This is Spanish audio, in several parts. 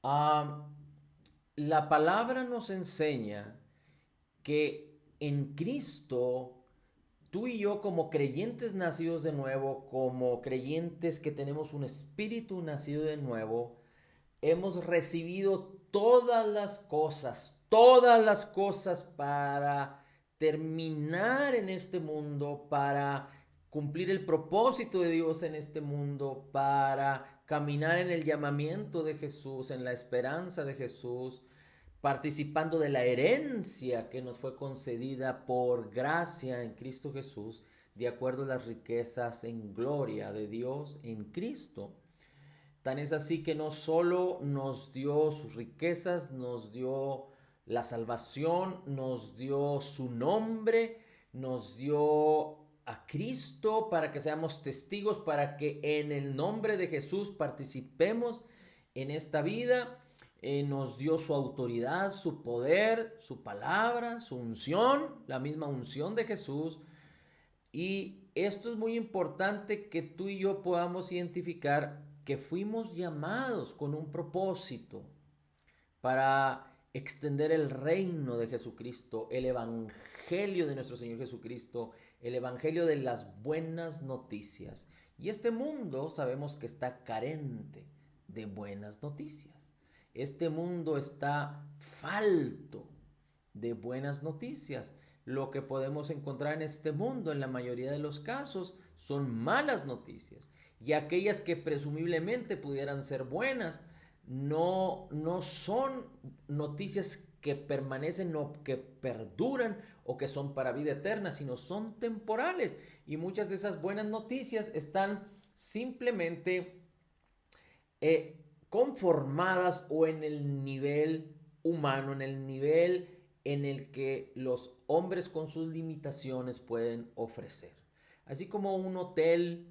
Ah, la palabra nos enseña que en Cristo, tú y yo como creyentes nacidos de nuevo, como creyentes que tenemos un espíritu nacido de nuevo, hemos recibido todas las cosas para terminar en este mundo, para cumplir el propósito de Dios en este mundo, para caminar en el llamamiento de Jesús, en la esperanza de Jesús, participando de la herencia que nos fue concedida por gracia en Cristo Jesús, de acuerdo a las riquezas en gloria de Dios en Cristo. Tan es así que no solo nos dio sus riquezas, nos dio la salvación, nos dio su nombre, nos dio a Cristo para que seamos testigos, para que en el nombre de Jesús participemos en esta vida. Nos dio su autoridad, su poder, su palabra, su unción, la misma unción de Jesús. Y esto es muy importante que tú y yo podamos identificar que fuimos llamados con un propósito para extender el reino de Jesucristo, el evangelio de nuestro Señor Jesucristo, el evangelio de las buenas noticias. Y este mundo sabemos que está carente de buenas noticias. Este mundo está falto de buenas noticias. Lo que podemos encontrar en este mundo en la mayoría de los casos son malas noticias. Y aquellas que presumiblemente pudieran ser buenas no son noticias que permanecen o que perduran o que son para vida eterna, sino son temporales. Y muchas de esas buenas noticias están simplemente conformadas o en el nivel humano, en el nivel en el que los hombres con sus limitaciones pueden ofrecer. Así como un hotel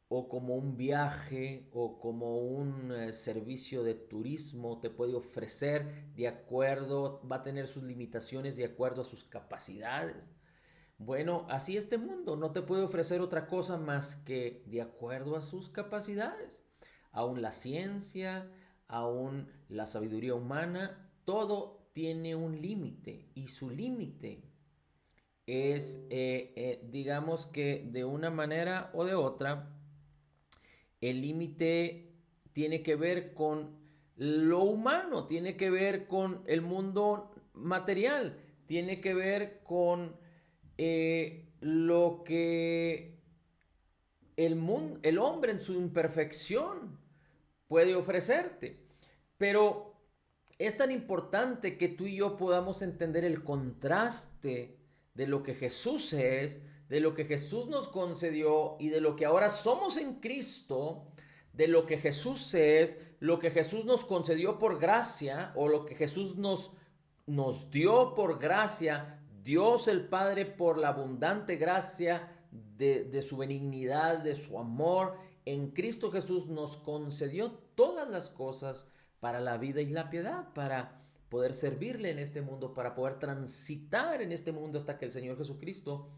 o como un viaje o como un servicio de turismo te puede ofrecer de acuerdo, va a tener sus limitaciones de acuerdo a sus capacidades. Bueno, así este mundo no te puede ofrecer otra cosa más que de acuerdo a sus capacidades. Aún la ciencia, aún la sabiduría humana, todo tiene un límite y su límite es, digamos que de una manera o de otra, el límite tiene que ver con lo humano, tiene que ver con el mundo material, tiene que ver con lo que el hombre en su imperfección puede ofrecerte. Pero es tan importante que tú y yo podamos entender el contraste de lo que Jesús es, de lo que Jesús nos concedió y de lo que ahora somos en Cristo, de lo que Jesús es, lo que Jesús nos concedió por gracia o lo que Jesús nos dio por gracia, Dios el Padre por la abundante gracia de su benignidad, de su amor. En Cristo Jesús nos concedió todas las cosas para la vida y la piedad, para poder servirle en este mundo, para poder transitar en este mundo hasta que el Señor Jesucristo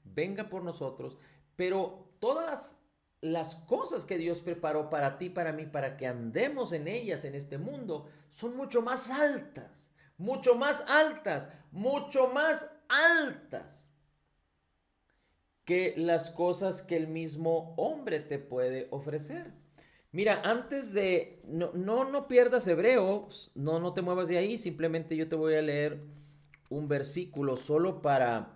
venga por nosotros. Pero todas las cosas que Dios preparó para ti, para mí, para que andemos en ellas en este mundo, son mucho más altas, mucho más altas, mucho más altas que las cosas que el mismo hombre te puede ofrecer. Mira, antes de, no pierdas Hebreos, no te muevas de ahí, simplemente yo te voy a leer un versículo solo para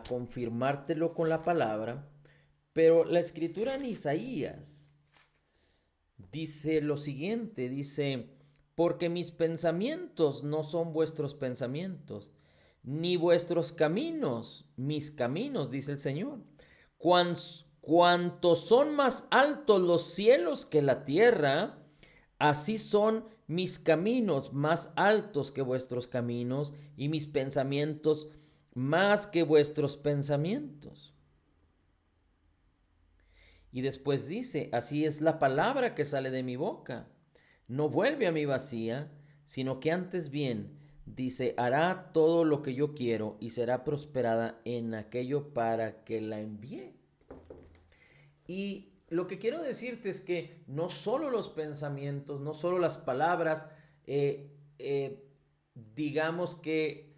confirmártelo con la palabra, pero la escritura en Isaías dice lo siguiente, dice, porque mis pensamientos no son vuestros pensamientos, ni vuestros caminos, mis caminos, dice el Señor. Cuantos son más altos los cielos que la tierra, así son mis caminos más altos que vuestros caminos y mis pensamientos más que vuestros pensamientos. Y después dice, así es la palabra que sale de mi boca. No vuelve a mí vacía, sino que antes bien, dice, hará todo lo que yo quiero y será prosperada en aquello para que la envíe. Y lo que quiero decirte es que no solo los pensamientos, no solo las palabras, digamos que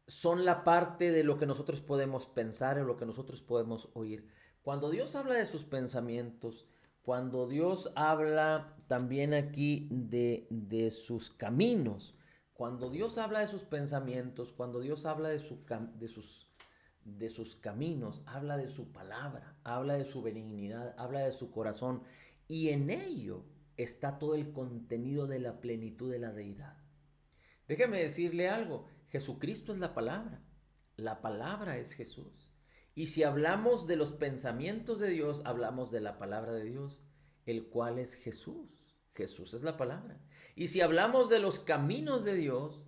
son la parte de lo que nosotros podemos pensar o lo que nosotros podemos oír. Cuando Dios habla de sus pensamientos, cuando Dios habla también aquí de sus caminos, cuando Dios habla de sus pensamientos, cuando Dios habla de sus caminos, habla de su palabra, habla de su benignidad, habla de su corazón, y en ello está todo el contenido de la plenitud de la deidad. Déjeme decirle algo, Jesucristo es la palabra es Jesús. Y si hablamos de los pensamientos de Dios, hablamos de la palabra de Dios, el cual es Jesús. Jesús es la palabra. Y si hablamos de los caminos de Dios,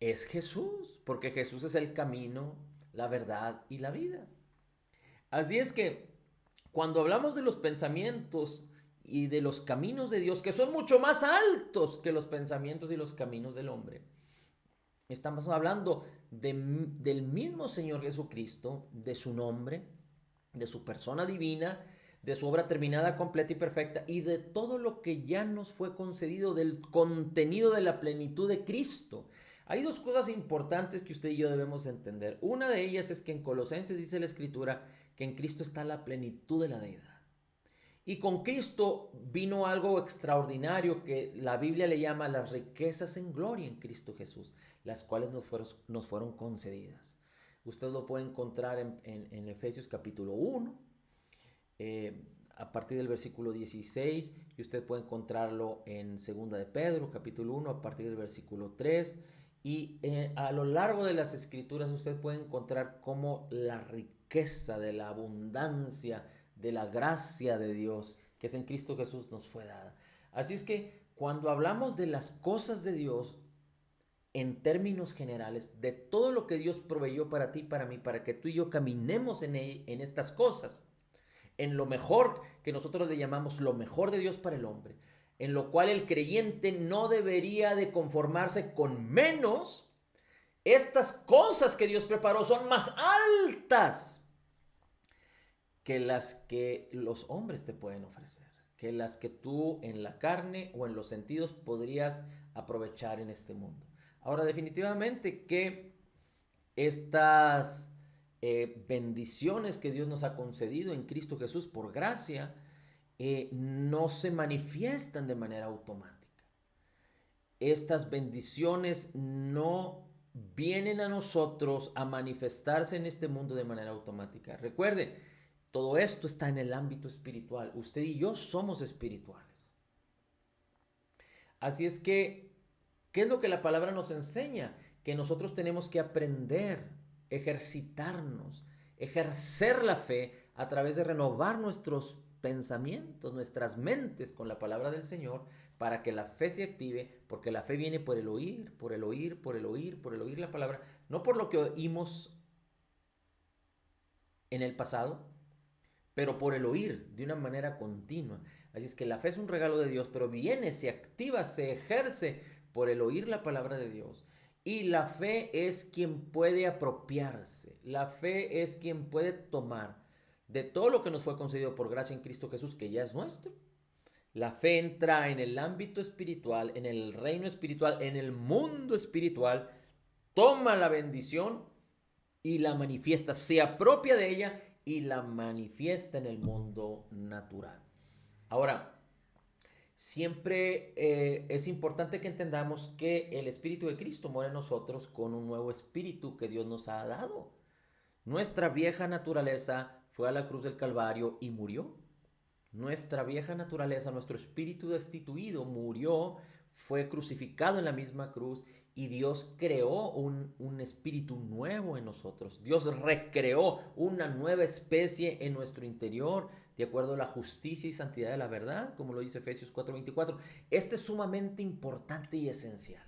es Jesús, porque Jesús es el camino, la verdad y la vida. Así es que cuando hablamos de los pensamientos y de los caminos de Dios, que son mucho más altos que los pensamientos y los caminos del hombre, estamos hablando del mismo Señor Jesucristo, de su nombre, de su persona divina, de su obra terminada, completa y perfecta, y de todo lo que ya nos fue concedido, del contenido de la plenitud de Cristo. Hay dos cosas importantes que usted y yo debemos entender. Una de ellas es que en Colosenses dice la Escritura que en Cristo está la plenitud de la deidad. Y con Cristo vino algo extraordinario que la Biblia le llama las riquezas en gloria en Cristo Jesús, las cuales nos fueron concedidas. Usted lo puede encontrar en Efesios capítulo 1, a partir del versículo 16, y usted puede encontrarlo en 2 de Pedro capítulo 1, a partir del versículo 3, y a lo largo de las Escrituras usted puede encontrar cómo la riqueza de la abundancia de la gracia de Dios que es en Cristo Jesús nos fue dada. Así es que cuando hablamos de las cosas de Dios en términos generales, de todo lo que Dios proveyó para ti y para mí, para que tú y yo caminemos en estas cosas, en lo mejor que nosotros le llamamos lo mejor de Dios para el hombre, en lo cual el creyente no debería de conformarse con menos, estas cosas que Dios preparó son más altas que las que los hombres te pueden ofrecer, que las que tú en la carne o en los sentidos podrías aprovechar en este mundo. Ahora, definitivamente que estas bendiciones que Dios nos ha concedido en Cristo Jesús por gracia no se manifiestan de manera automática. Estas bendiciones no vienen a nosotros a manifestarse en este mundo de manera automática. Recuerde, todo esto está en el ámbito espiritual. Usted y yo somos espirituales. Así es que, ¿qué es lo que la palabra nos enseña? Que nosotros tenemos que aprender, ejercitarnos, ejercer la fe a través de renovar nuestros pensamientos, nuestras mentes con la palabra del Señor, para que la fe se active, porque la fe viene por el oír, por el oír, por el oír, por el oír la palabra, no por lo que oímos en el pasado, pero por el oír de una manera continua. Así es que la fe es un regalo de Dios, pero viene, se activa, se ejerce por el oír la palabra de Dios. Y la fe es quien puede apropiarse, la fe es quien puede tomar de todo lo que nos fue concedido por gracia en Cristo Jesús, que ya es nuestro. La fe entra en el ámbito espiritual, en el reino espiritual, en el mundo espiritual, toma la bendición y la manifiesta, se apropia de ella y la manifiesta en el mundo natural. Ahora, siempre es importante que entendamos que el Espíritu de Cristo mora en nosotros con un nuevo espíritu que Dios nos ha dado. Nuestra vieja naturaleza fue a la cruz del Calvario y murió. Nuestra vieja naturaleza, nuestro espíritu destituido murió, fue crucificado en la misma cruz y Dios creó un espíritu nuevo en nosotros. Dios recreó una nueva especie en nuestro interior, de acuerdo a la justicia y santidad de la verdad, como lo dice Efesios 4:24. Este es sumamente importante y esencial.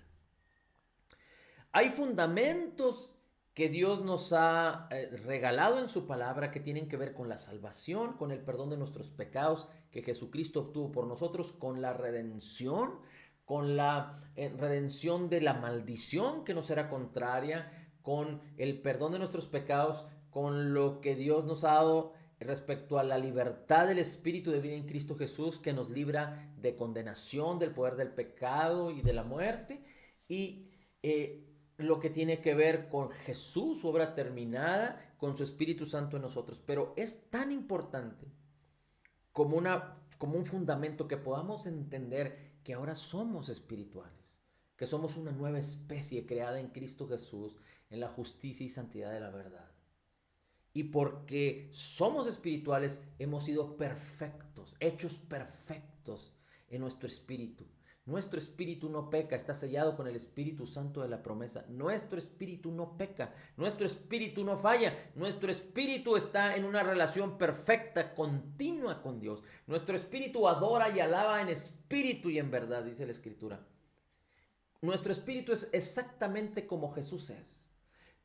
Hay fundamentos que Dios nos ha regalado en su palabra que tienen que ver con la salvación, con el perdón de nuestros pecados que Jesucristo obtuvo por nosotros, con la redención, con la redención de la maldición que nos era contraria, con el perdón de nuestros pecados, con lo que Dios nos ha dado respecto a la libertad del Espíritu de vida en Cristo Jesús, que nos libra de condenación, del poder del pecado y de la muerte, y lo que tiene que ver con Jesús, su obra terminada, con su Espíritu Santo en nosotros. Pero es tan importante como un fundamento que podamos entender que ahora somos espirituales, que somos una nueva especie creada en Cristo Jesús, en la justicia y santidad de la verdad. Y porque somos espirituales, hemos sido perfectos, hechos perfectos en nuestro espíritu. Nuestro espíritu no peca, está sellado con el Espíritu Santo de la promesa. Nuestro espíritu no peca, nuestro espíritu no falla. Nuestro espíritu está en una relación perfecta, continua con Dios. Nuestro espíritu adora y alaba en espíritu y en verdad, dice la Escritura. Nuestro espíritu es exactamente como Jesús es.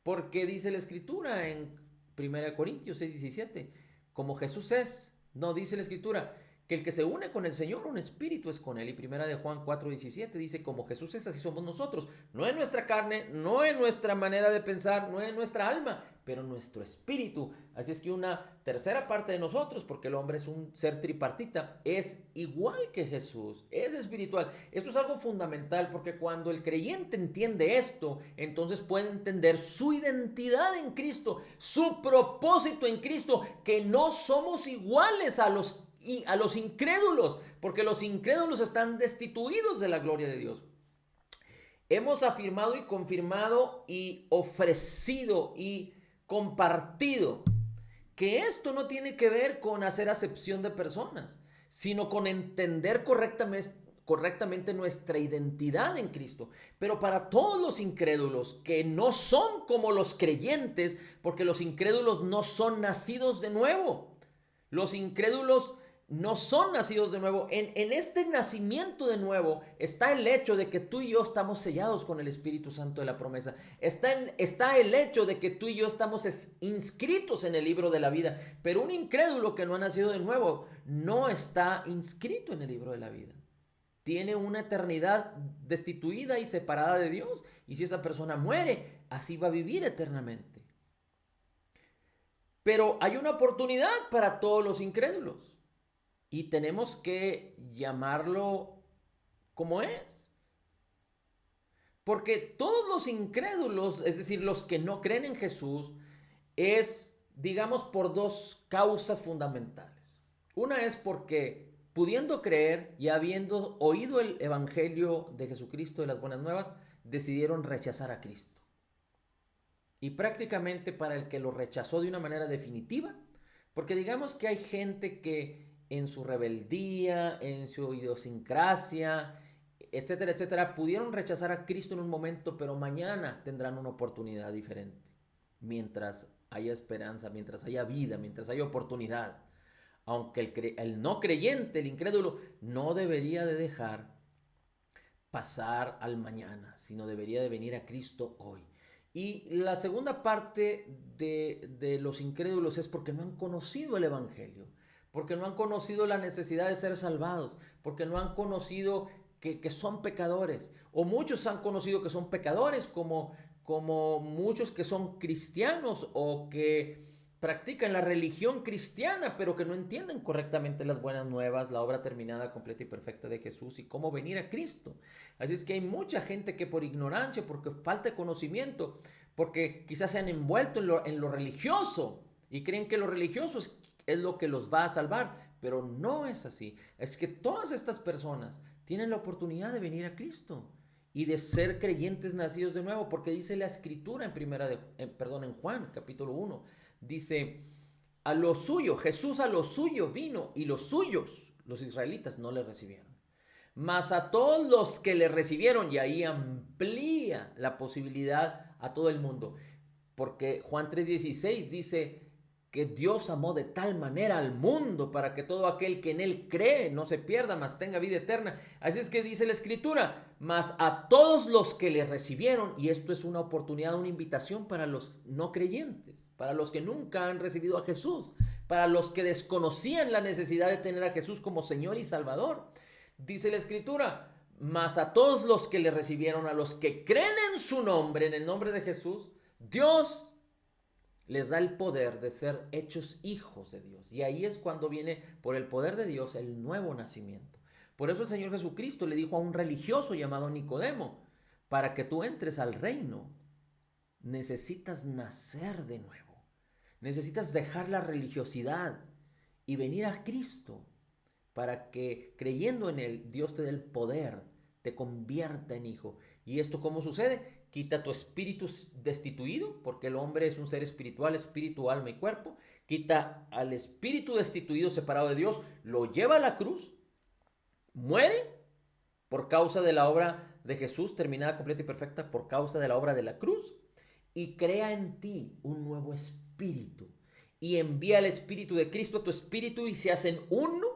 Porque dice la Escritura en 1 Corintios 6:17, como Jesús es, no, dice la Escritura, que el que se une con el Señor, un espíritu es con él. Y 1 de Juan 4:17 dice, como Jesús es, así somos nosotros. No en nuestra carne, no en nuestra manera de pensar, no en nuestra alma, pero en nuestro espíritu. Así es que una tercera parte de nosotros, porque el hombre es un ser tripartita, es igual que Jesús, es espiritual. Esto es algo fundamental, porque cuando el creyente entiende esto, entonces puede entender su identidad en Cristo, su propósito en Cristo, que no somos iguales a los incrédulos, porque los incrédulos están destituidos de la gloria de Dios. Hemos afirmado y confirmado y ofrecido y compartido que esto no tiene que ver con hacer acepción de personas, sino con entender correctamente nuestra identidad en Cristo. Pero para todos los incrédulos que no son como los creyentes, porque los incrédulos no son nacidos de nuevo, los incrédulos no son nacidos de nuevo. En este nacimiento de nuevo está el hecho de que tú y yo estamos sellados con el Espíritu Santo de la promesa. Está el hecho de que tú y yo estamos inscritos en el libro de la vida. Pero un incrédulo que no ha nacido de nuevo no está inscrito en el libro de la vida. Tiene una eternidad destituida y separada de Dios. Y si esa persona muere, así va a vivir eternamente. Pero hay una oportunidad para todos los incrédulos. Y tenemos que llamarlo como es. Porque todos los incrédulos, es decir, los que no creen en Jesús, es, digamos, por dos causas fundamentales. Una es porque, pudiendo creer y habiendo oído el evangelio de Jesucristo, de las buenas nuevas, decidieron rechazar a Cristo. Y prácticamente para el que lo rechazó de una manera definitiva, porque digamos que hay gente que en su rebeldía, en su idiosincrasia, etcétera, etcétera, pudieron rechazar a Cristo en un momento, pero mañana tendrán una oportunidad diferente. Mientras haya esperanza, mientras haya vida, mientras haya oportunidad. Aunque el no creyente, el incrédulo, no debería de dejar pasar al mañana, sino debería de venir a Cristo hoy. Y la segunda parte de los incrédulos es porque no han conocido el evangelio, porque no han conocido la necesidad de ser salvados, porque no han conocido que son pecadores, o muchos han conocido que son pecadores, como muchos que son cristianos o que practican la religión cristiana, pero que no entienden correctamente las buenas nuevas, la obra terminada, completa y perfecta de Jesús y cómo venir a Cristo. Así es que hay mucha gente que por ignorancia, porque falta de conocimiento, porque quizás se han envuelto en lo religioso y creen que lo religioso es lo que los va a salvar, pero no es así. Es que todas estas personas tienen la oportunidad de venir a Cristo y de ser creyentes nacidos de nuevo, porque dice la Escritura en Juan capítulo 1, dice, a lo suyo, Jesús a lo suyo vino y los suyos, los israelitas, no le recibieron. Mas a todos los que le recibieron, y ahí amplía la posibilidad a todo el mundo, porque Juan 3:16 dice que Dios amó de tal manera al mundo para que todo aquel que en él cree no se pierda, mas tenga vida eterna. Así es que dice la Escritura, mas a todos los que le recibieron, y esto es una oportunidad, una invitación para los no creyentes, para los que nunca han recibido a Jesús, para los que desconocían la necesidad de tener a Jesús como Señor y Salvador. Dice la Escritura, mas a todos los que le recibieron, a los que creen en su nombre, en el nombre de Jesús, Dios les da el poder de ser hechos hijos de Dios. Y ahí es cuando viene por el poder de Dios el nuevo nacimiento. Por eso el Señor Jesucristo le dijo a un religioso llamado Nicodemo, para que tú entres al reino, necesitas nacer de nuevo. Necesitas dejar la religiosidad y venir a Cristo para que creyendo en Él, Dios te dé el poder, te convierta en hijo. ¿Y esto cómo sucede? Quita tu espíritu destituido, porque el hombre es un ser espiritual, espíritu, alma y cuerpo. Quita al espíritu destituido, separado de Dios, lo lleva a la cruz, muere por causa de la obra de Jesús, terminada, completa y perfecta, por causa de la obra de la cruz, y crea en ti un nuevo espíritu. Y envía el espíritu de Cristo a tu espíritu y se hacen uno,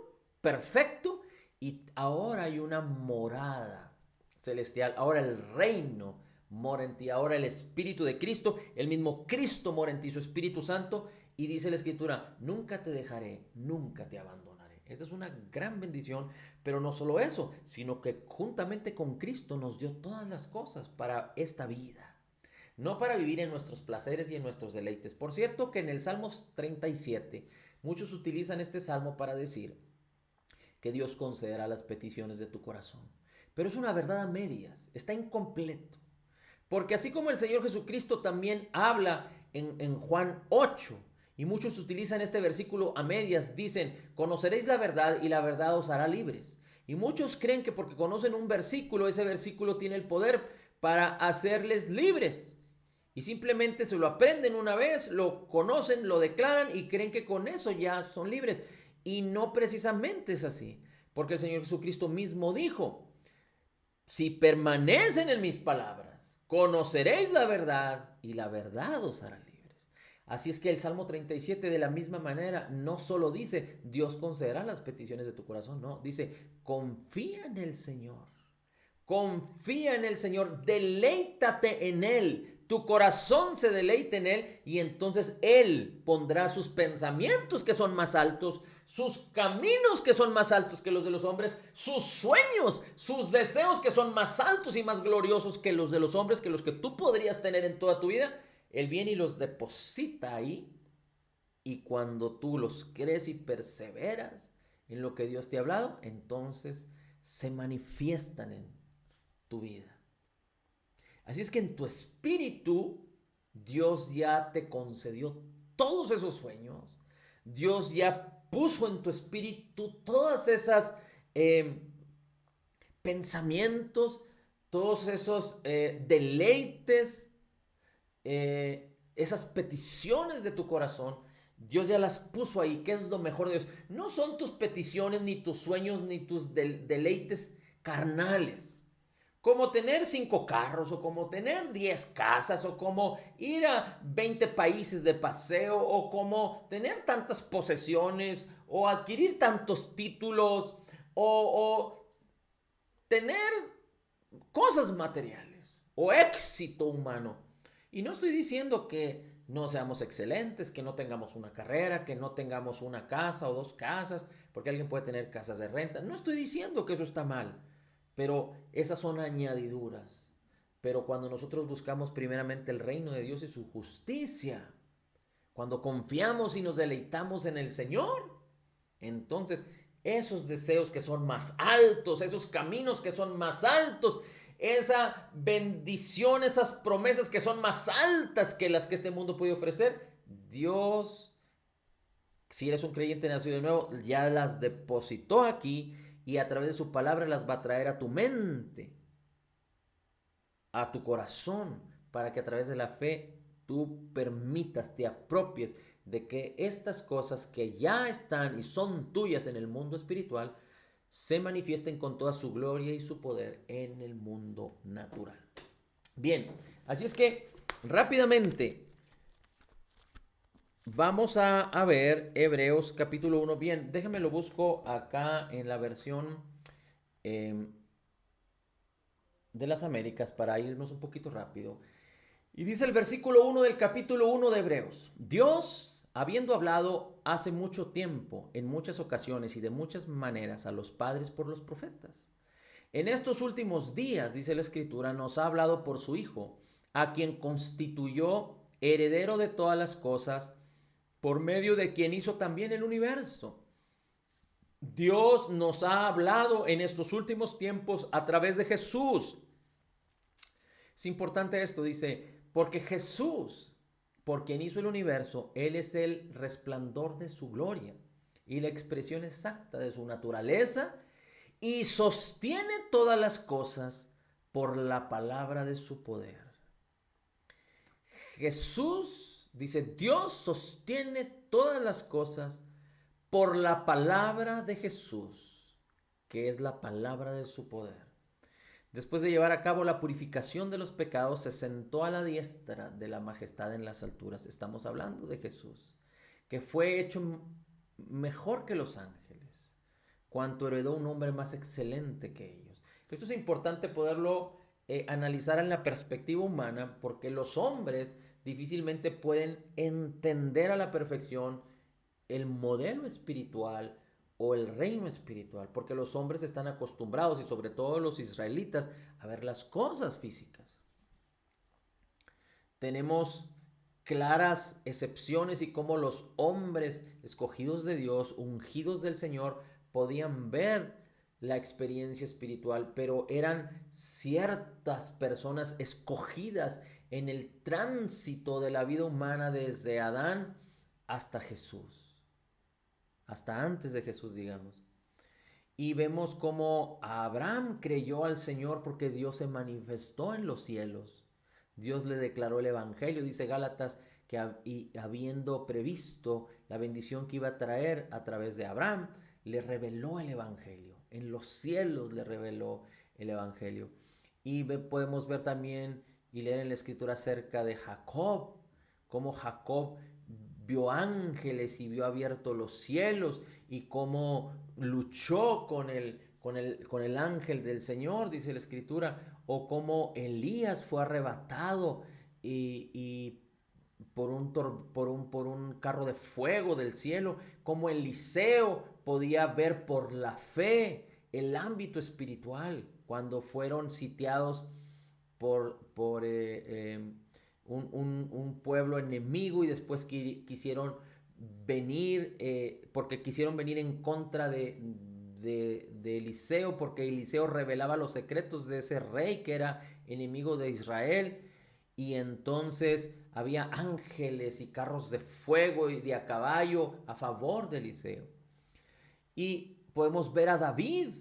perfecto, y ahora hay una morada celestial, ahora el reino mora en ti, ahora el espíritu de Cristo, el mismo Cristo mora en ti, su Espíritu Santo, y dice la Escritura, nunca te dejaré, nunca te abandonaré. Esta es una gran bendición, pero no solo eso, sino que juntamente con Cristo nos dio todas las cosas para esta vida, no para vivir en nuestros placeres y en nuestros deleites. Por cierto que en el Salmos 37, muchos utilizan este salmo para decir que Dios concederá las peticiones de tu corazón. Pero es una verdad a medias, está incompleto. Porque así como el Señor Jesucristo también habla en Juan 8, y muchos utilizan este versículo a medias, dicen, conoceréis la verdad y la verdad os hará libres. Y muchos creen que porque conocen un versículo, ese versículo tiene el poder para hacerles libres. Y simplemente se lo aprenden una vez, lo conocen, lo declaran y creen que con eso ya son libres. Y no precisamente es así, porque el Señor Jesucristo mismo dijo, si permanecen en mis palabras, conoceréis la verdad y la verdad os hará libres. Así es que el Salmo 37 de la misma manera no solo dice, Dios concederá las peticiones de tu corazón, no, dice, confía en el Señor. Confía en el Señor, deleítate en Él, tu corazón se deleite en Él y entonces Él pondrá sus pensamientos que son más altos, sus caminos que son más altos que los de los hombres, sus sueños, sus deseos que son más altos y más gloriosos que los de los hombres, que los que tú podrías tener en toda tu vida. Él viene y los deposita ahí y cuando tú los crees y perseveras en lo que Dios te ha hablado, entonces se manifiestan en tu vida. Así es que en tu espíritu Dios ya te concedió todos esos sueños. Dios ya puso en tu espíritu todas esas pensamientos, todos esos deleites, esas peticiones de tu corazón. Dios ya las puso ahí. ¿Qué es lo mejor de Dios? No son tus peticiones, ni tus sueños, ni tus deleites carnales. Como tener 5 carros, o como tener 10 casas, o como ir a 20 países de paseo, o como tener tantas posesiones, o adquirir tantos títulos, o tener cosas materiales, o éxito humano. Y no estoy diciendo que no seamos excelentes, que no tengamos una carrera, que no tengamos una casa o 2 casas, porque alguien puede tener casas de renta. No estoy diciendo que eso está mal. Pero esas son añadiduras. Pero cuando nosotros buscamos primeramente el reino de Dios y su justicia, cuando confiamos y nos deleitamos en el Señor, entonces esos deseos que son más altos, esos caminos que son más altos, esa bendición, esas promesas que son más altas que las que este mundo puede ofrecer, Dios, si eres un creyente nacido de nuevo, ya las depositó aquí y a través de su palabra las va a traer a tu mente, a tu corazón, para que a través de la fe tú permitas, te apropies de que estas cosas que ya están y son tuyas en el mundo espiritual, se manifiesten con toda su gloria y su poder en el mundo natural. Bien, así es que rápidamente vamos a ver Hebreos capítulo 1. Bien, déjame lo busco acá en la versión de las Américas para irnos un poquito rápido. Y dice el versículo 1 del capítulo 1 de Hebreos. Dios, habiendo hablado hace mucho tiempo, en muchas ocasiones y de muchas maneras a los padres por los profetas, en estos últimos días, dice la Escritura, nos ha hablado por su Hijo, a quien constituyó heredero de todas las cosas, por medio de quien hizo también el universo. Dios nos ha hablado en estos últimos tiempos a través de Jesús. Es importante esto, dice, porque Jesús, por quien hizo el universo, Él es el resplandor de su gloria y la expresión exacta de su naturaleza y sostiene todas las cosas por la palabra de su poder. Jesús, dice, Dios sostiene todas las cosas por la palabra de Jesús, que es la palabra de su poder. Después de llevar a cabo la purificación de los pecados, se sentó a la diestra de la majestad en las alturas. Estamos hablando de Jesús, que fue hecho mejor que los ángeles, cuanto heredó un hombre más excelente que ellos. Esto es importante poderlo analizar en la perspectiva humana, porque los hombres difícilmente pueden entender a la perfección el modelo espiritual o el reino espiritual, porque los hombres están acostumbrados, y sobre todo los israelitas, a ver las cosas físicas. Tenemos claras excepciones y cómo los hombres escogidos de Dios, ungidos del Señor, podían ver la experiencia espiritual, pero eran ciertas personas escogidas en el tránsito de la vida humana desde Adán hasta Jesús, hasta antes de Jesús, digamos. Y vemos cómo Abraham creyó al Señor porque Dios se manifestó en los cielos. Dios le declaró el evangelio, dice Gálatas, que habiendo previsto la bendición que iba a traer a través de Abraham, le reveló el evangelio. En los cielos le reveló el evangelio. Y podemos ver también y leer en la escritura acerca de Jacob, cómo Jacob vio ángeles y vio abiertos los cielos y cómo luchó con el ángel del Señor, dice la escritura, o cómo Elías fue arrebatado y por un carro de fuego del cielo, como Eliseo podía ver por la fe el ámbito espiritual cuando fueron sitiados por un pueblo enemigo y después quisieron venir, porque quisieron venir en contra de Eliseo, porque Eliseo revelaba los secretos de ese rey que era enemigo de Israel. Y entonces había ángeles y carros de fuego y de a caballo a favor de Eliseo. Y podemos ver a David,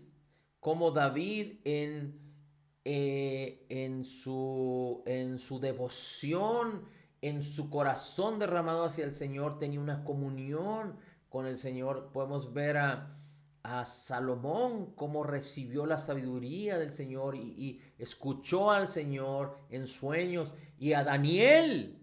como David en su devoción, en su corazón derramado hacia el Señor, tenía una comunión con el Señor. Podemos ver a Salomón, cómo recibió la sabiduría del Señor y escuchó al Señor en sueños, y a Daniel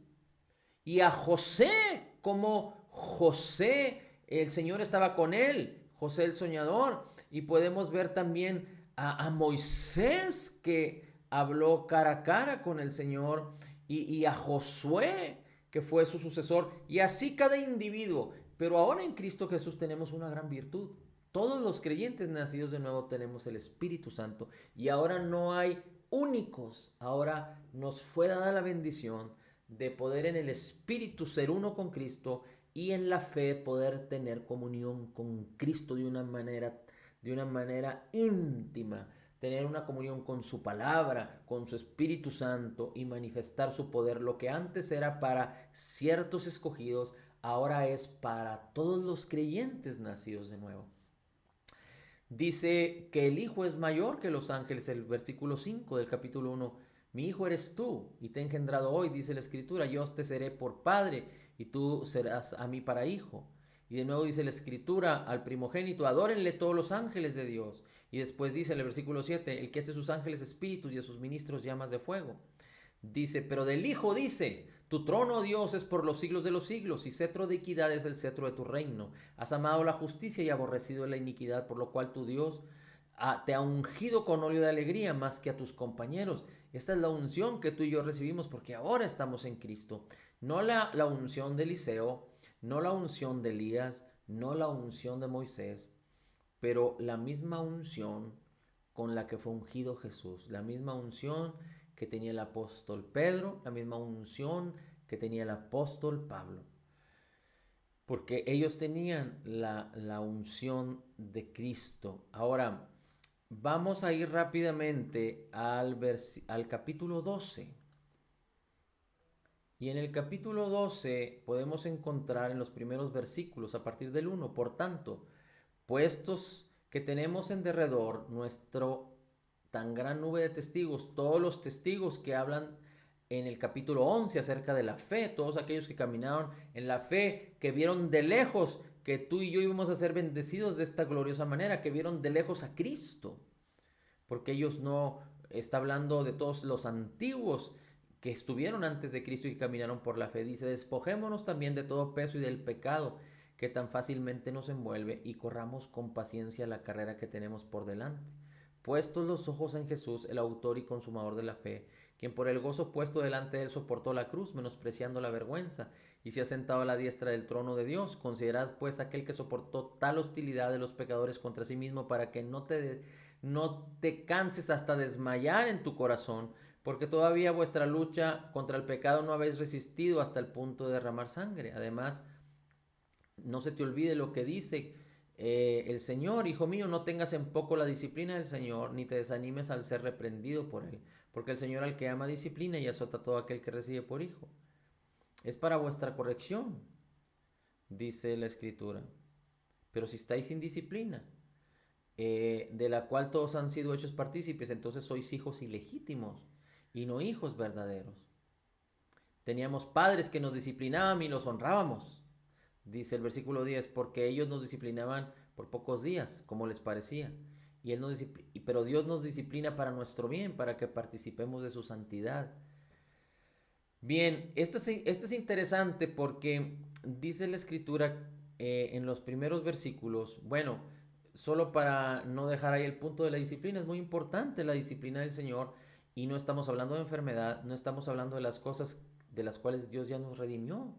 y a José, como José, el Señor estaba con él, José el soñador. Y podemos ver también a Moisés, que habló cara a cara con el Señor, y a Josué, que fue su sucesor, y así cada individuo. Pero ahora en Cristo Jesús tenemos una gran virtud. Todos los creyentes nacidos de nuevo tenemos el Espíritu Santo, y ahora no hay únicos, ahora nos fue dada la bendición de poder en el Espíritu ser uno con Cristo, y en la fe poder tener comunión con Cristo de una manera íntima, tener una comunión con su palabra, con su Espíritu Santo, y manifestar su poder. Lo que antes era para ciertos escogidos, ahora es para todos los creyentes nacidos de nuevo. Dice que el Hijo es mayor que los ángeles, el versículo 5 del capítulo 1. Mi hijo eres tú y te he engendrado hoy, dice la escritura, yo te seré por padre y tú serás a mí para hijo. Y de nuevo dice la escritura al primogénito, adórenle todos los ángeles de Dios. Y después dice en el versículo 7, el que hace sus ángeles espíritus y a sus ministros llamas de fuego. Dice, pero del Hijo dice, tu trono, Dios, es por los siglos de los siglos, y cetro de equidad es el cetro de tu reino. Has amado la justicia y aborrecido la iniquidad, por lo cual tu Dios te ha ungido con óleo de alegría más que a tus compañeros. Esta es la unción que tú y yo recibimos porque ahora estamos en Cristo. No la unción de Eliseo, no la unción de Elías, no la unción de Moisés, pero la misma unción con la que fue ungido Jesús, la misma unción que tenía el apóstol Pedro, la misma unción que tenía el apóstol Pablo, porque ellos tenían la unción de Cristo. Ahora, vamos a ir rápidamente al capítulo 12. Y en el capítulo 12 podemos encontrar en los primeros versículos, a partir del 1, por tanto, puestos que tenemos en derredor nuestro tan gran nube de testigos, todos los testigos que hablan en el capítulo 11 acerca de la fe, todos aquellos que caminaron en la fe, que vieron de lejos que tú y yo íbamos a ser bendecidos de esta gloriosa manera, que vieron de lejos a Cristo, porque ellos no, está hablando de todos los antiguos que estuvieron antes de Cristo y que caminaron por la fe. Dice, despojémonos también de todo peso y del pecado que tan fácilmente nos envuelve y corramos con paciencia la carrera que tenemos por delante. Puestos los ojos en Jesús, el autor y consumador de la fe, quien por el gozo puesto delante de él soportó la cruz, menospreciando la vergüenza, y se ha sentado a la diestra del trono de Dios. Considerad pues aquel que soportó tal hostilidad de los pecadores contra sí mismo, para que no te canses hasta desmayar en tu corazón, porque todavía vuestra lucha contra el pecado no habéis resistido hasta el punto de derramar sangre. Además, no se te olvide lo que dice el Señor: hijo mío, no tengas en poco la disciplina del Señor, ni te desanimes al ser reprendido por él, porque el Señor al que ama disciplina y azota a todo aquel que recibe por hijo. Es para vuestra corrección, dice la Escritura. Pero si estáis sin disciplina, de la cual todos han sido hechos partícipes, entonces sois hijos ilegítimos y no hijos verdaderos. Teníamos padres que nos disciplinaban y los honrábamos, dice el versículo 10, porque ellos nos disciplinaban por pocos días, como les parecía. Pero Dios nos disciplina para nuestro bien, para que participemos de su santidad. Bien, esto es interesante porque dice la Escritura en los primeros versículos, bueno, solo para no dejar ahí el punto de la disciplina, es muy importante la disciplina del Señor, y no estamos hablando de enfermedad, no estamos hablando de las cosas de las cuales Dios ya nos redimió.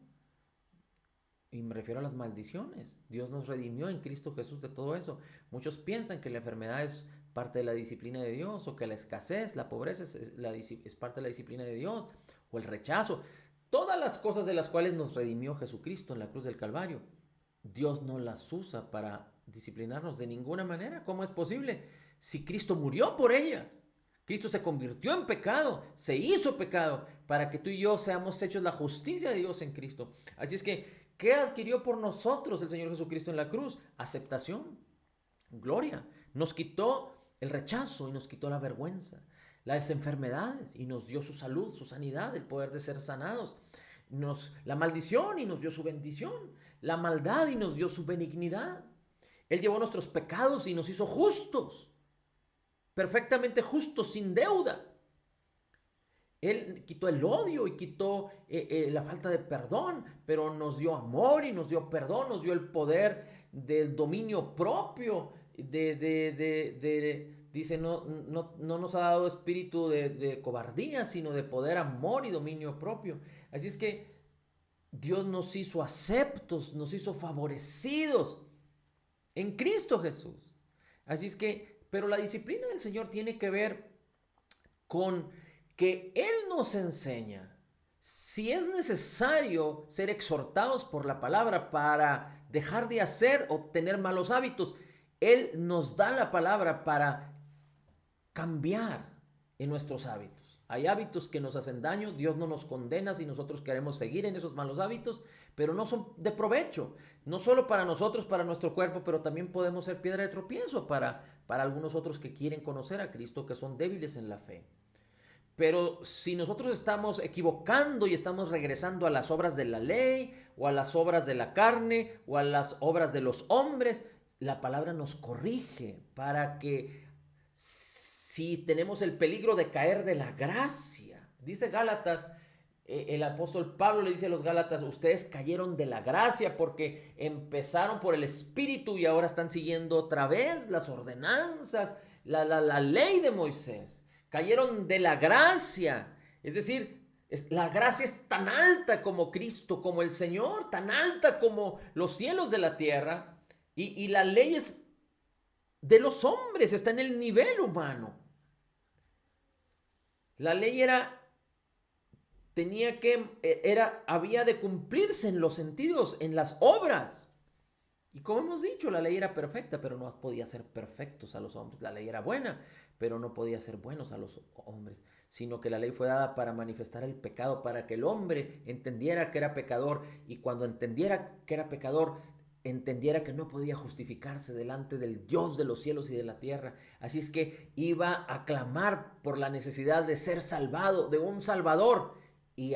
Y me refiero a las maldiciones. Dios nos redimió en Cristo Jesús de todo eso. Muchos piensan que la enfermedad es parte de la disciplina de Dios, o que la escasez, la pobreza es parte de la disciplina de Dios, o el rechazo. Todas las cosas de las cuales nos redimió Jesucristo en la cruz del Calvario, Dios no las usa para disciplinarnos de ninguna manera. ¿Cómo es posible? Si Cristo murió por ellas. Cristo se convirtió en pecado, se hizo pecado, para que tú y yo seamos hechos la justicia de Dios en Cristo. Así es que, ¿qué adquirió por nosotros el Señor Jesucristo en la cruz? Aceptación, gloria. Nos quitó el rechazo y nos quitó la vergüenza, las enfermedades, y nos dio su salud, su sanidad, el poder de ser sanados. La maldición y nos dio su bendición, la maldad y nos dio su benignidad. Él llevó nuestros pecados y nos hizo justos, perfectamente justos, sin deuda. Él quitó el odio y quitó la falta de perdón, pero nos dio amor y nos dio perdón, nos dio el poder del dominio propio. Dice, no nos ha dado espíritu de cobardía, sino de poder, amor y dominio propio. Así es que Dios nos hizo aceptos, nos hizo favorecidos en Cristo Jesús. Así es que, pero la disciplina del Señor tiene que ver con que Él nos enseña, si es necesario ser exhortados por la palabra para dejar de hacer o tener malos hábitos. Él nos da la palabra para cambiar en nuestros hábitos. Hay hábitos que nos hacen daño, Dios no nos condena si nosotros queremos seguir en esos malos hábitos, pero no son de provecho, no solo para nosotros, para nuestro cuerpo, pero también podemos ser piedra de tropiezo para algunos otros que quieren conocer a Cristo, que son débiles en la fe. Pero si nosotros estamos equivocando y estamos regresando a las obras de la ley, o a las obras de la carne, o a las obras de los hombres, la palabra nos corrige para que, si tenemos el peligro de caer de la gracia, dice Gálatas, el apóstol Pablo le dice a los Gálatas, ustedes cayeron de la gracia porque empezaron por el Espíritu y ahora están siguiendo otra vez las ordenanzas, la ley de Moisés. Cayeron de la gracia, es decir, la gracia es tan alta como Cristo, como el Señor, tan alta como los cielos de la tierra, y la ley es de los hombres, está en el nivel humano. La ley había de cumplirse en los sentidos, en las obras. Y como hemos dicho, la ley era perfecta, pero no podía ser perfectos a los hombres. La ley era buena, pero no podía ser buenos a los hombres, sino que la ley fue dada para manifestar el pecado, para que el hombre entendiera que era pecador, y cuando entendiera que era pecador, entendiera que no podía justificarse delante del Dios de los cielos y de la tierra. Así es que iba a clamar por la necesidad de ser salvado, de un Salvador, y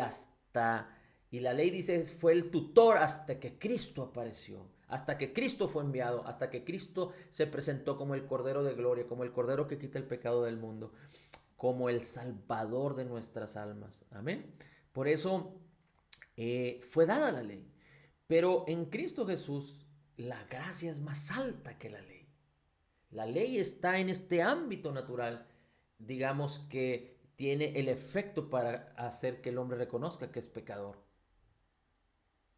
la ley dice, fue el tutor hasta que Cristo apareció, hasta que Cristo fue enviado, hasta que Cristo se presentó como el Cordero de Gloria, como el Cordero que quita el pecado del mundo, como el Salvador de nuestras almas. Amén. Por eso fue dada la ley. Pero en Cristo Jesús la gracia es más alta que la ley. La ley está en este ámbito natural, digamos, que tiene el efecto para hacer que el hombre reconozca que es pecador.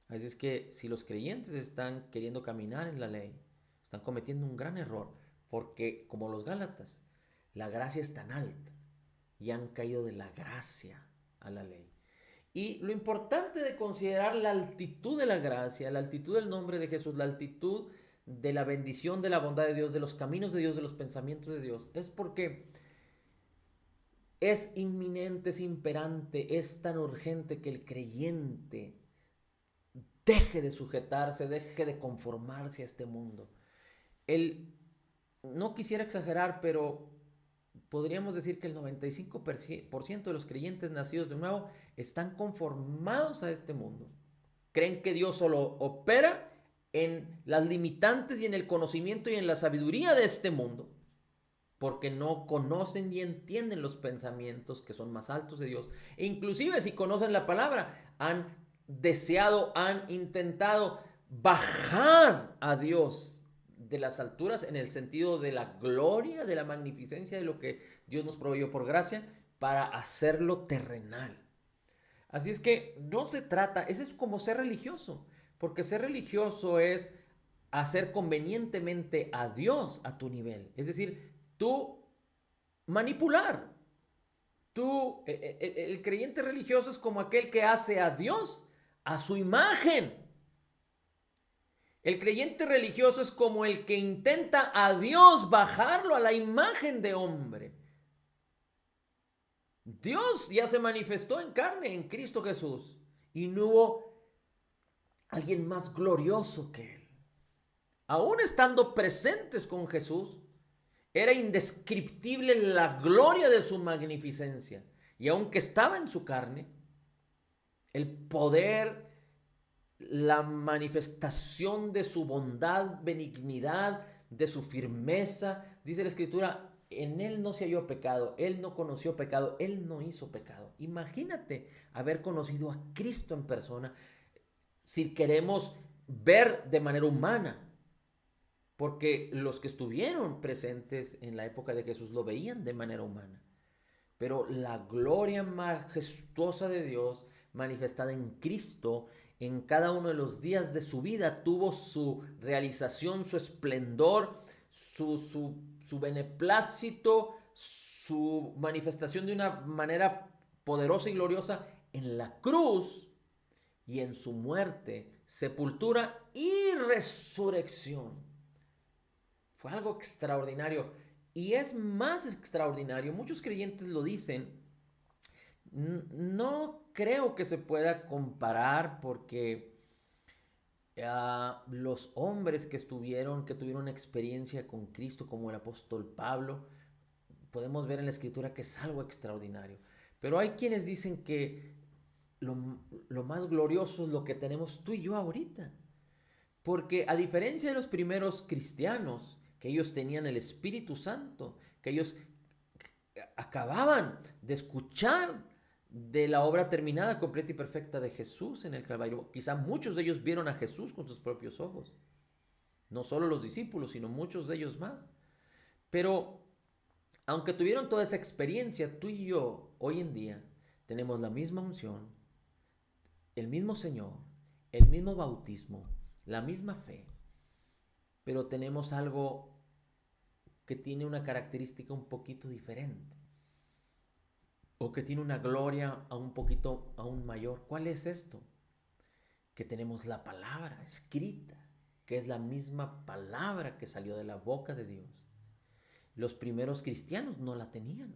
Así es que si los creyentes están queriendo caminar en la ley, están cometiendo un gran error, porque como los Gálatas, la gracia es tan alta y han caído de la gracia a la ley. Y lo importante de considerar la altitud de la gracia, la altitud del nombre de Jesús, la altitud de la bendición, de la bondad de Dios, de los caminos de Dios, de los pensamientos de Dios, es porque es inminente, es imperante, es tan urgente que el creyente deje de sujetarse, deje de conformarse a este mundo. No quisiera exagerar, pero podríamos decir que el 95% de los creyentes nacidos de nuevo están conformados a este mundo. Creen que Dios solo opera en las limitantes y en el conocimiento y en la sabiduría de este mundo, porque no conocen ni entienden los pensamientos que son más altos de Dios. E inclusive si conocen la palabra, han deseado, han intentado bajar a Dios de las alturas en el sentido de la gloria, de la magnificencia de lo que Dios nos proveyó por gracia, para hacerlo terrenal. Así es que no se trata, eso es como ser religioso, porque ser religioso es hacer convenientemente a Dios a tu nivel. Es decir, tú manipular. El creyente religioso es como aquel que hace a Dios a su imagen. El creyente religioso es como el que intenta a Dios bajarlo a la imagen de hombre. Dios ya se manifestó en carne en Cristo Jesús y no hubo alguien más glorioso que Él. Aún estando presentes con Jesús, era indescriptible la gloria de su magnificencia. Y aunque estaba en su carne, el poder, la manifestación de su bondad, benignidad, de su firmeza, dice la Escritura, en Él no se halló pecado, Él no conoció pecado, Él no hizo pecado. Imagínate haber conocido a Cristo en persona, si queremos ver de manera humana, porque los que estuvieron presentes en la época de Jesús lo veían de manera humana. Pero la gloria majestuosa de Dios manifestada en Cristo en cada uno de los días de su vida tuvo su realización, su esplendor, su beneplácito, su manifestación de una manera poderosa y gloriosa en la cruz y en su muerte, sepultura y resurrección. Fue algo extraordinario. Y es más extraordinario, muchos creyentes lo dicen, no creo que se pueda comparar porque los hombres que tuvieron una experiencia con Cristo, como el apóstol Pablo, podemos ver en la Escritura que es algo extraordinario. Pero hay quienes dicen que lo más glorioso es lo que tenemos tú y yo ahorita. Porque a diferencia de los primeros cristianos, que ellos tenían el Espíritu Santo, que ellos acababan de escuchar de la obra terminada, completa y perfecta de Jesús en el Calvario. Quizá muchos de ellos vieron a Jesús con sus propios ojos. No solo los discípulos, sino muchos de ellos más. Pero aunque tuvieron toda esa experiencia, tú y yo hoy en día tenemos la misma unción, el mismo Señor, el mismo bautismo, la misma fe, pero tenemos algo que tiene una característica un poquito diferente. o que tiene una gloria a un poquito aún mayor. ¿Cuál es esto? Que tenemos la palabra escrita, que es la misma palabra que salió de la boca de Dios. Los primeros cristianos no la tenían.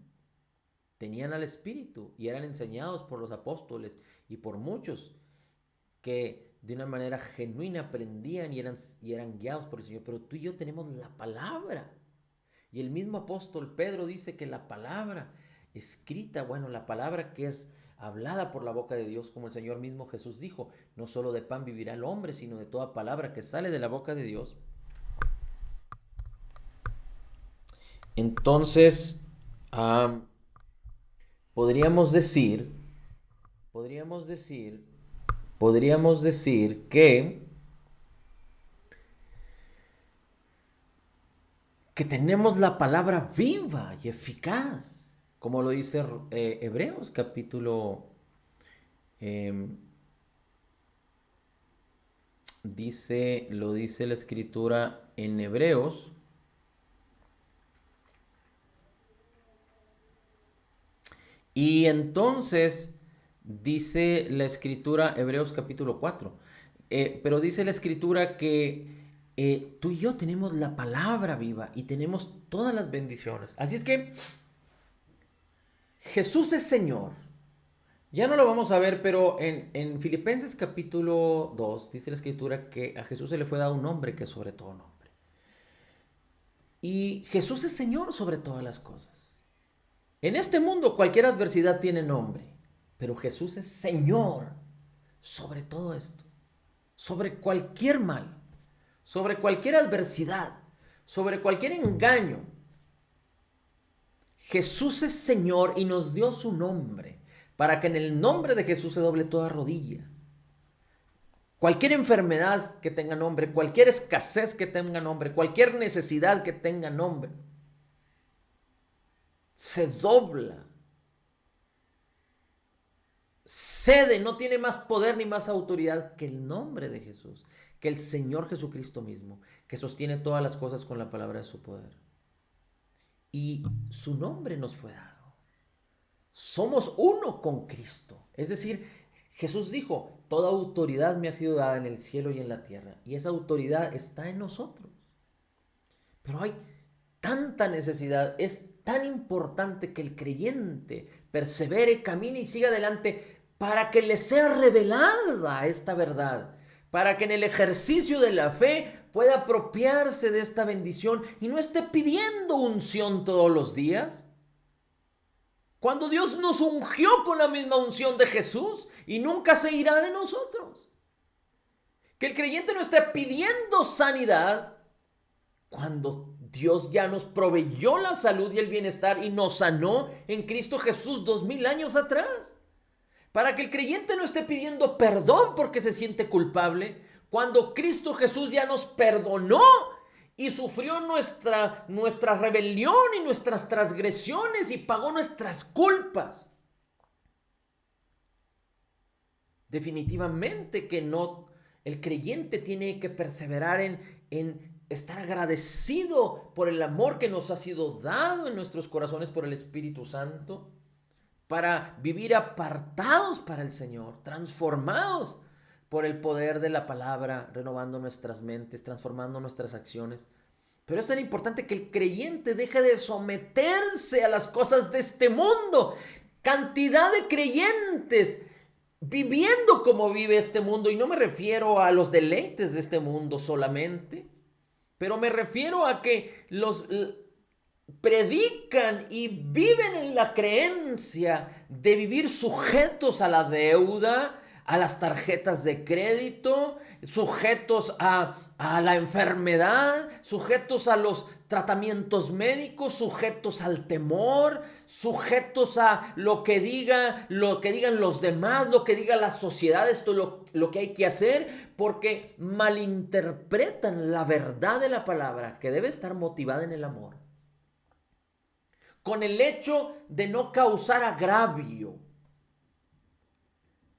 Tenían al Espíritu y eran enseñados por los apóstoles y por muchos que de una manera genuina aprendían y eran guiados por el Señor. Pero tú y yo tenemos la palabra. Y el mismo apóstol Pedro dice que la palabra escrita, bueno, la palabra que es hablada por la boca de Dios, como el Señor mismo Jesús dijo, no solo de pan vivirá el hombre, sino de toda palabra que sale de la boca de Dios. Entonces, podríamos decir, podríamos decir, podríamos decir que tenemos la palabra viva y eficaz, como lo dice Hebreos capítulo, lo dice la escritura en Hebreos. Y entonces dice la escritura, Hebreos capítulo 4, pero dice la escritura que tú y yo tenemos la palabra viva y tenemos todas las bendiciones. Así es que Jesús es Señor. Ya no lo vamos a ver, pero en Filipenses capítulo 2 dice la escritura que a Jesús se le fue dado un nombre que es sobre todo nombre. Y Jesús es Señor sobre todas las cosas. En este mundo cualquier adversidad tiene nombre, pero Jesús es Señor sobre todo esto, sobre cualquier mal, sobre cualquier adversidad, sobre cualquier engaño. Jesús es Señor y nos dio su nombre para que en el nombre de Jesús se doble toda rodilla. Cualquier enfermedad que tenga nombre, cualquier escasez que tenga nombre, cualquier necesidad que tenga nombre, se dobla, cede, no tiene más poder ni más autoridad que el nombre de Jesús, que el Señor Jesucristo mismo, que sostiene todas las cosas con la palabra de su poder. Y su nombre nos fue dado. Somos uno con Cristo. Es decir, Jesús dijo, toda autoridad me ha sido dada en el cielo y en la tierra. Y esa autoridad está en nosotros. Pero hay tanta necesidad, es tan importante que el creyente persevere, camine y siga adelante para que le sea revelada esta verdad, para que en el ejercicio de la fe pueda apropiarse de esta bendición y no esté pidiendo unción todos los días. Cuando Dios nos ungió con la misma unción de Jesús y nunca se irá de nosotros. Que el creyente no esté pidiendo sanidad cuando Dios ya nos proveyó la salud y el bienestar y nos sanó en Cristo Jesús 2000 años atrás. Para que el creyente no esté pidiendo perdón porque se siente culpable, cuando Cristo Jesús ya nos perdonó y sufrió nuestra rebelión y nuestras transgresiones y pagó nuestras culpas. Definitivamente que no, el creyente tiene que perseverar en estar agradecido por el amor que nos ha sido dado en nuestros corazones por el Espíritu Santo, para vivir apartados para el Señor, transformados por el poder de la palabra, renovando nuestras mentes, transformando nuestras acciones. Pero es tan importante que el creyente deje de someterse a las cosas de este mundo. Cantidad de creyentes viviendo como vive este mundo, y no me refiero a los deleites de este mundo solamente, pero me refiero a que los predican y viven en la creencia de vivir sujetos a la deuda, a las tarjetas de crédito, sujetos a la enfermedad, sujetos a los tratamientos médicos, sujetos al temor, sujetos a lo que digan los demás, lo que diga la sociedad, esto lo que hay que hacer, porque malinterpretan la verdad de la palabra, que debe estar motivada en el amor, con el hecho de no causar agravio.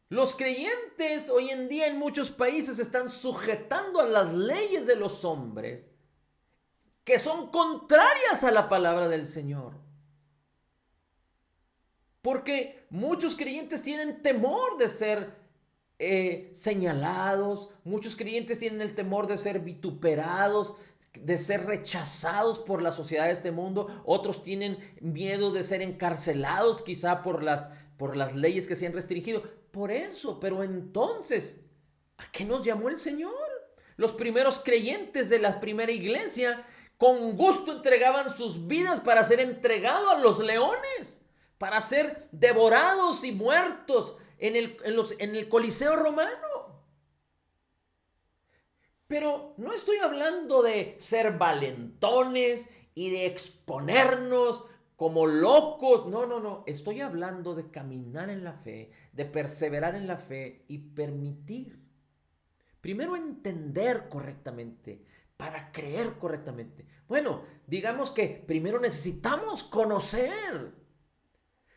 Los creyentes hoy en día en muchos países están sujetando a las leyes de los hombres que son contrarias a la palabra del Señor. Porque muchos creyentes tienen temor de ser señalados, muchos creyentes tienen el temor de ser vituperados, de ser rechazados por la sociedad de este mundo. Otros tienen miedo de ser encarcelados quizá por las leyes que se han restringido. Por eso, pero entonces, ¿a qué nos llamó el Señor? Los primeros creyentes de la primera iglesia con gusto entregaban sus vidas para ser entregados a los leones, para ser devorados y muertos en el Coliseo romano. Pero no estoy hablando de ser valentones y de exponernos como locos. No, no, no. Estoy hablando de caminar en la fe, de perseverar en la fe y permitir. Primero entender correctamente para creer correctamente. Bueno, digamos que primero necesitamos conocer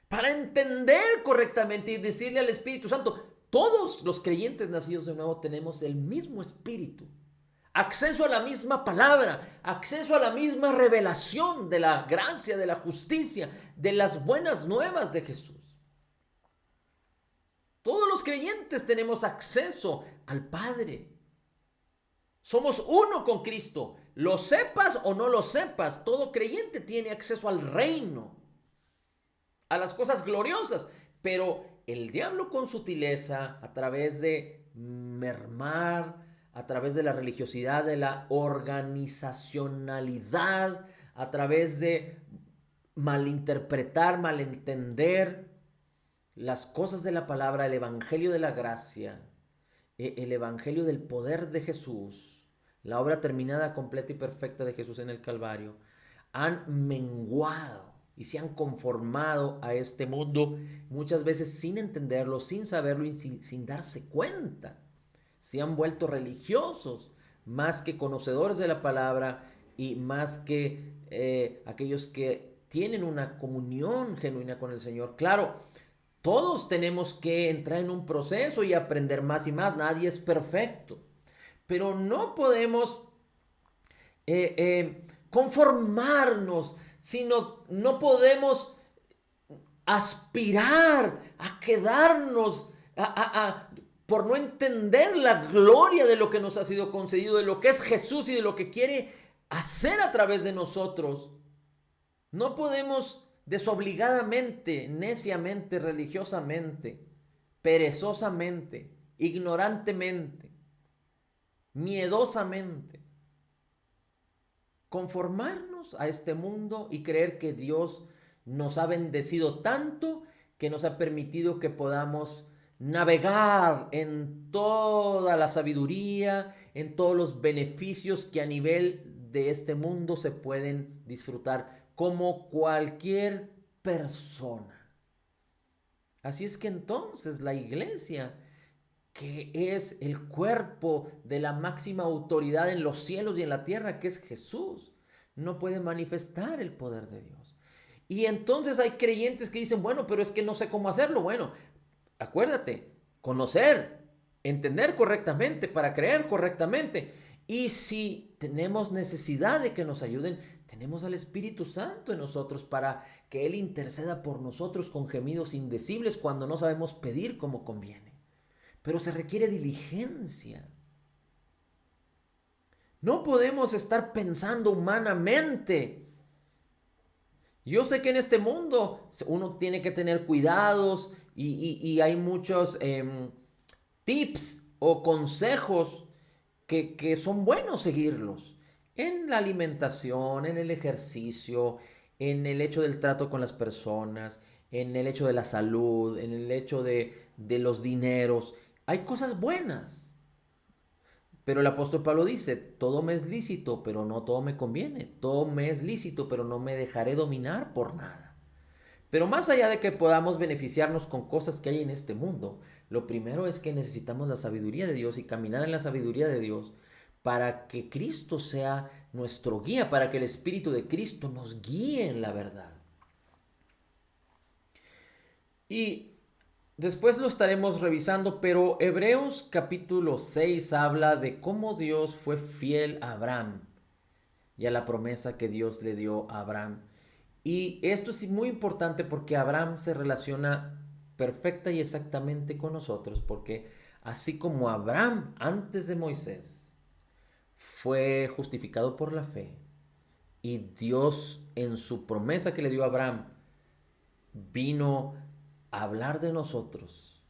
para entender correctamente y decirle al Espíritu Santo, todos los creyentes nacidos de nuevo tenemos el mismo Espíritu. Acceso a la misma palabra, acceso a la misma revelación de la gracia, de la justicia, de las buenas nuevas de Jesús. Todos los creyentes tenemos acceso al Padre. Somos uno con Cristo. Lo sepas o no lo sepas, todo creyente tiene acceso al reino, a las cosas gloriosas. Pero el diablo con sutileza, a través de mermar, a través de la religiosidad, de la organizacionalidad, a través de malinterpretar, malentender las cosas de la palabra, el evangelio de la gracia, el evangelio del poder de Jesús, la obra terminada, completa y perfecta de Jesús en el Calvario, han menguado y se han conformado a este mundo, muchas veces sin entenderlo, sin saberlo y sin darse cuenta. Se han vuelto religiosos más que conocedores de la palabra y más que aquellos que tienen una comunión genuina con el Señor. Claro, todos tenemos que entrar en un proceso y aprender más y más. Nadie es perfecto. Pero no podemos conformarnos, sino no podemos aspirar a quedarnos por no entender la gloria de lo que nos ha sido concedido, de lo que es Jesús y de lo que quiere hacer a través de nosotros. No podemos desobligadamente, neciamente, religiosamente, perezosamente, ignorantemente, miedosamente, conformarnos a este mundo y creer que Dios nos ha bendecido tanto que nos ha permitido que podamos navegar en toda la sabiduría, en todos los beneficios que a nivel de este mundo se pueden disfrutar como cualquier persona. Así es que entonces la iglesia, que es el cuerpo de la máxima autoridad en los cielos y en la tierra, que es Jesús, no puede manifestar el poder de Dios. Y entonces hay creyentes que dicen, bueno, pero es que no sé cómo hacerlo. Bueno, acuérdate, conocer, entender correctamente para creer correctamente. Y si tenemos necesidad de que nos ayuden, tenemos al Espíritu Santo en nosotros para que Él interceda por nosotros con gemidos indecibles cuando no sabemos pedir como conviene. Pero se requiere diligencia. No podemos estar pensando humanamente. Yo sé que en este mundo uno tiene que tener cuidados y hay muchos tips o consejos que son buenos seguirlos. En la alimentación, en el ejercicio, en el hecho del trato con las personas, en el hecho de la salud, en el hecho de los dineros. Hay cosas buenas. Pero el apóstol Pablo dice, todo me es lícito, pero no todo me conviene. Todo me es lícito, pero no me dejaré dominar por nada. Pero más allá de que podamos beneficiarnos con cosas que hay en este mundo, lo primero es que necesitamos la sabiduría de Dios y caminar en la sabiduría de Dios para que Cristo sea nuestro guía, para que el Espíritu de Cristo nos guíe en la verdad. Y después lo estaremos revisando, pero Hebreos capítulo 6 habla de cómo Dios fue fiel a Abraham y a la promesa que Dios le dio a Abraham. Y esto es muy importante porque Abraham se relaciona perfecta y exactamente con nosotros, porque así como Abraham antes de Moisés fue justificado por la fe y Dios en su promesa que le dio a Abraham vino a hablar de nosotros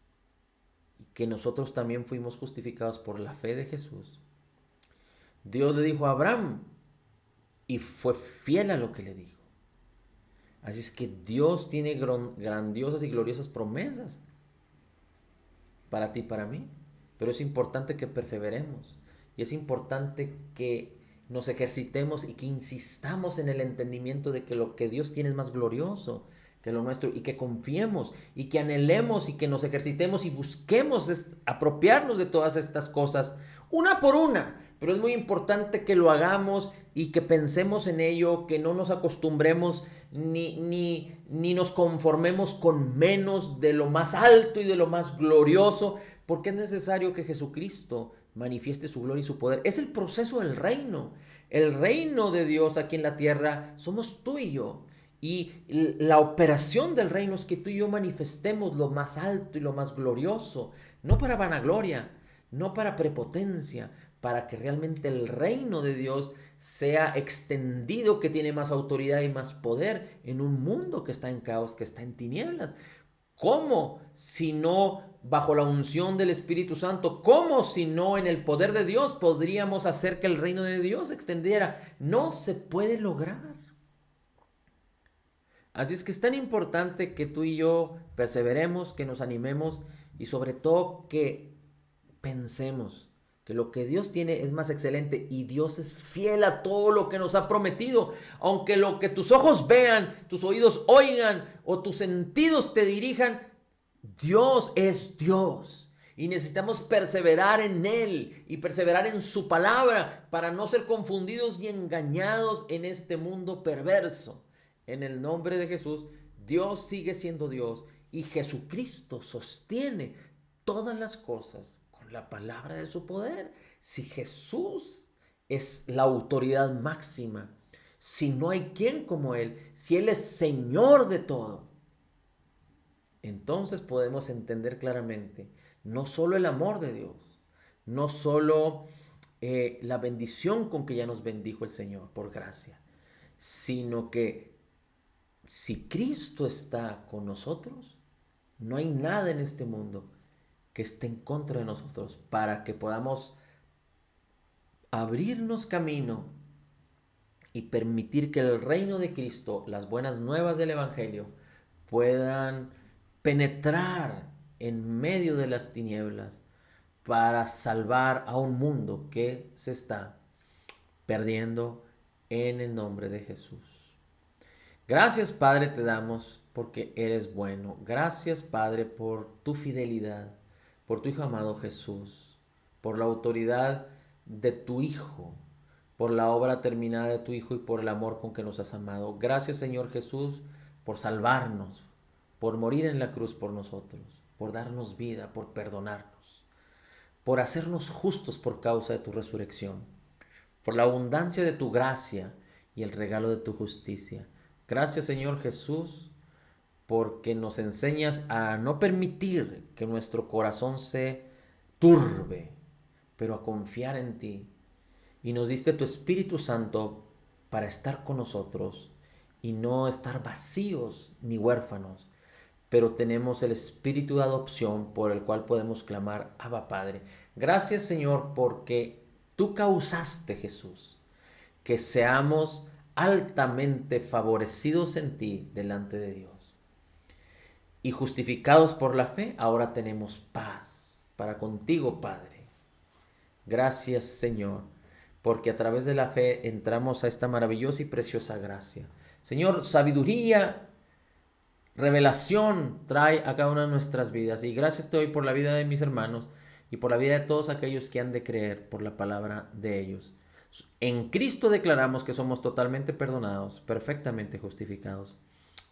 y que nosotros también fuimos justificados por la fe de Jesús. Dios le dijo a Abraham y fue fiel a lo que le dijo. Así es que Dios tiene grandiosas y gloriosas promesas para ti y para mí. Pero es importante que perseveremos. Y es importante que nos ejercitemos y que insistamos en el entendimiento de que lo que Dios tiene es más glorioso que lo nuestro. Y que confiemos y que anhelemos y que nos ejercitemos y busquemos apropiarnos de todas estas cosas una por una. Pero es muy importante que lo hagamos y que pensemos en ello, que no nos acostumbremos ni nos conformemos con menos de lo más alto y de lo más glorioso, porque es necesario que Jesucristo manifieste su gloria y su poder. Es el proceso del reino. El reino de Dios aquí en la tierra somos tú y yo. Y la operación del reino es que tú y yo manifestemos lo más alto y lo más glorioso, no para vanagloria, no para prepotencia, para que realmente el reino de Dios sea extendido, que tiene más autoridad y más poder en un mundo que está en caos, que está en tinieblas. ¿Cómo si no bajo la unción del Espíritu Santo? ¿Cómo si no en el poder de Dios podríamos hacer que el reino de Dios se extendiera? No se puede lograr. Así es que es tan importante que tú y yo perseveremos, que nos animemos y sobre todo que pensemos que lo que Dios tiene es más excelente y Dios es fiel a todo lo que nos ha prometido. Aunque lo que tus ojos vean, tus oídos oigan o tus sentidos te dirijan, Dios es Dios. Y necesitamos perseverar en Él y perseverar en su palabra para no ser confundidos ni engañados en este mundo perverso. En el nombre de Jesús, Dios sigue siendo Dios y Jesucristo sostiene todas las cosas con la palabra de su poder. Si Jesús es la autoridad máxima, si no hay quien como Él, si Él es Señor de todo, entonces podemos entender claramente no solo el amor de Dios, no solo la bendición con que ya nos bendijo el Señor por gracia, sino que si Cristo está con nosotros, no hay nada en este mundo que esté en contra de nosotros para que podamos abrirnos camino y permitir que el reino de Cristo, las buenas nuevas del Evangelio, puedan penetrar en medio de las tinieblas para salvar a un mundo que se está perdiendo en el nombre de Jesús. Gracias, Padre, te damos porque eres bueno. Gracias, Padre, por tu fidelidad, por tu Hijo amado Jesús, por la autoridad de tu Hijo, por la obra terminada de tu Hijo y por el amor con que nos has amado. Gracias, Señor Jesús, por salvarnos, por morir en la cruz por nosotros, por darnos vida, por perdonarnos, por hacernos justos por causa de tu resurrección, por la abundancia de tu gracia y el regalo de tu justicia. Gracias, Señor Jesús, porque nos enseñas a no permitir que nuestro corazón se turbe, pero a confiar en ti. Y nos diste tu Espíritu Santo para estar con nosotros y no estar vacíos ni huérfanos, pero tenemos el espíritu de adopción por el cual podemos clamar, Abba Padre. Gracias, Señor, porque tú causaste, Jesús, que seamos altamente favorecidos en ti delante de Dios. Y justificados por la fe, ahora tenemos paz para contigo, Padre. Gracias, Señor, porque a través de la fe entramos a esta maravillosa y preciosa gracia. Señor, sabiduría, revelación trae a cada una de nuestras vidas. Y gracias te doy por la vida de mis hermanos y por la vida de todos aquellos que han de creer por la palabra de ellos. En Cristo declaramos que somos totalmente perdonados, perfectamente justificados,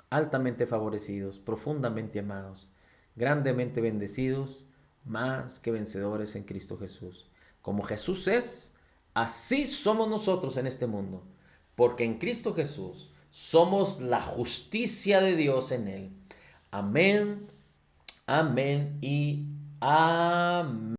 altamente favorecidos, profundamente amados, grandemente bendecidos, más que vencedores en Cristo Jesús. Como Jesús es, así somos nosotros en este mundo, porque en Cristo Jesús Somos la justicia de Dios en Él. Amén, amén y amén.